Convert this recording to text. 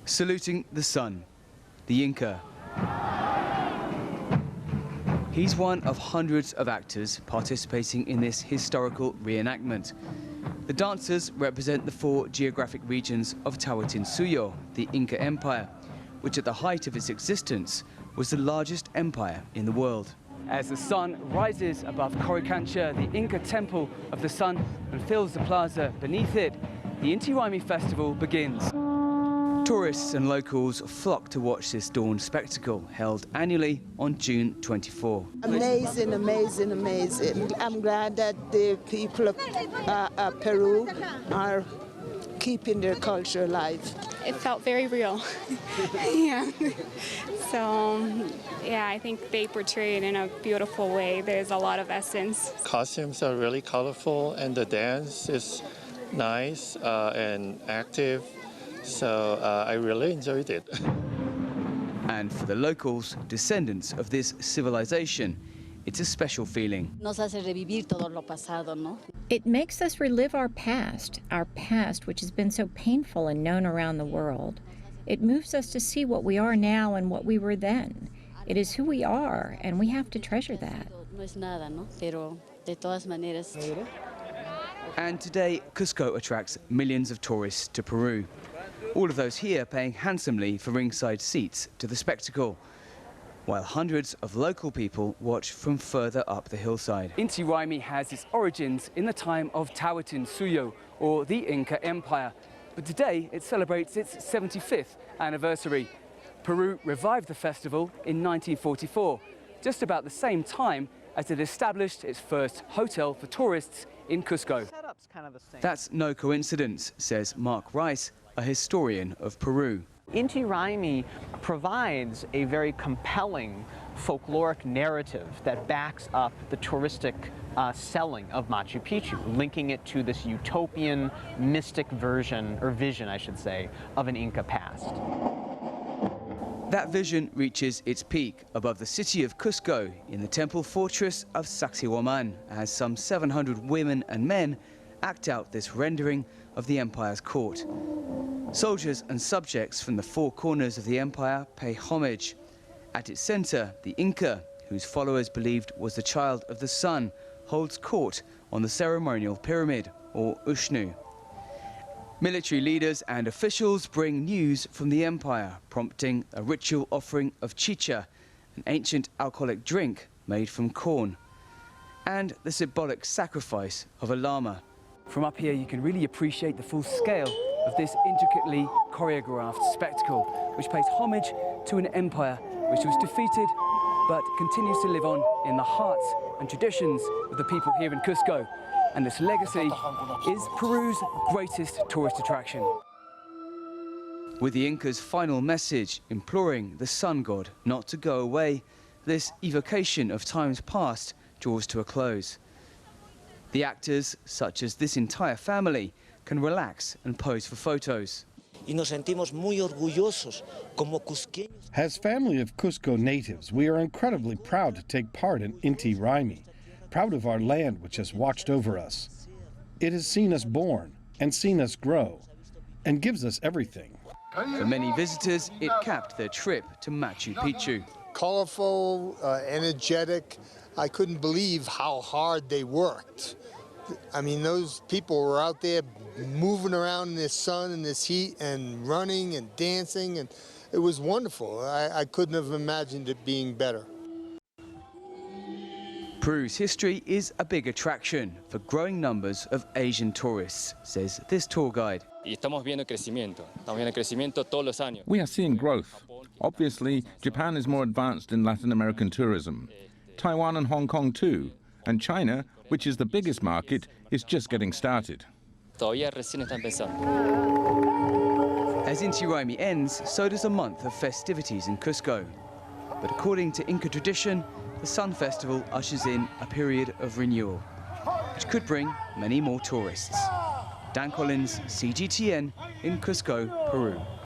Saluting the sun, the Inca. He's one of hundreds of actors participating in this historical reenactment. The dancers represent the 4 geographic regions of Tawantinsuyo, the Inca Empire, which at the height of its existence was the largest empire in the world. As the sun rises above Coricancha, the Inca temple of the sun, and fills the plaza beneath it, the Inti Raymi festival begins. Tourists and locals flock to watch this dawn spectacle, held annually on June 24. Amazing, amazing, amazing. I'm glad that the people of Peru are keeping their culture alive. It felt very real. Yeah. So, yeah, I think they portray it in a beautiful way. There's a lot of essence. Costumes are really colorful, and the dance is nice and active. So I really enjoyed it. And for the locals, descendants of this civilization, it's a special feeling. It makes us relive our past which has been so painful and known around the world. It moves us to see what we are now and what we were then. It is who we are, and we have to treasure that. And today, Cusco attracts millions of tourists to Peru. All of those here paying handsomely for ringside seats to the spectacle, while hundreds of local people watch from further up the hillside. Inti Raymi has its origins in the time of Tawantinsuyo, or the Inca Empire. But today it celebrates its 75th anniversary. Peru revived the festival in 1944, just about the same time as it established its first hotel for tourists in Cusco. That's no coincidence, says Mark Rice, a historian of Peru. Inti Raymi provides a very compelling folkloric narrative that backs up the touristic selling of Machu Picchu, linking it to this utopian, mystic version, or vision, I should say, of an Inca past. That vision reaches its peak above the city of Cusco in the temple fortress of Sacsayhuaman, as some 700 women and men act out this rendering of the empire's court. Soldiers and subjects from the 4 corners of the empire pay homage. At its center, the Inca, whose followers believed was the child of the sun, holds court on the ceremonial pyramid, or Ushnu. Military leaders and officials bring news from the empire, prompting a ritual offering of chicha, an ancient alcoholic drink made from corn, and the symbolic sacrifice of a llama. From up here, you can really appreciate the full scale of this intricately choreographed spectacle, which pays homage to an empire which was defeated but continues to live on in the hearts and traditions of the people here in Cusco. And this legacy is Peru's greatest tourist attraction. With the Inca's final message imploring the sun god not to go away, this evocation of times past draws to a close. The actors, such as this entire family, can relax and pose for photos. As family of Cusco natives, we are incredibly proud to take part in Inti Raymi, proud of our land which has watched over us. It has seen us born and seen us grow, and gives us everything. For many visitors, it capped their trip to Machu Picchu. Colorful, energetic. I couldn't believe how hard they worked. I mean, those people were out there moving around in this sun and this heat and running and dancing, and it was wonderful. I couldn't have imagined it being better. Peru's history is a big attraction for growing numbers of Asian tourists, says this tour guide. We are seeing growth. Obviously, Japan is more advanced in Latin American tourism. Taiwan and Hong Kong too. And China, which is the biggest market, is just getting started. As Inti Raymi ends, so does a month of festivities in Cusco. But according to Inca tradition, the Sun Festival ushers in a period of renewal, which could bring many more tourists. Dan Collins, CGTN, in Cusco, Peru.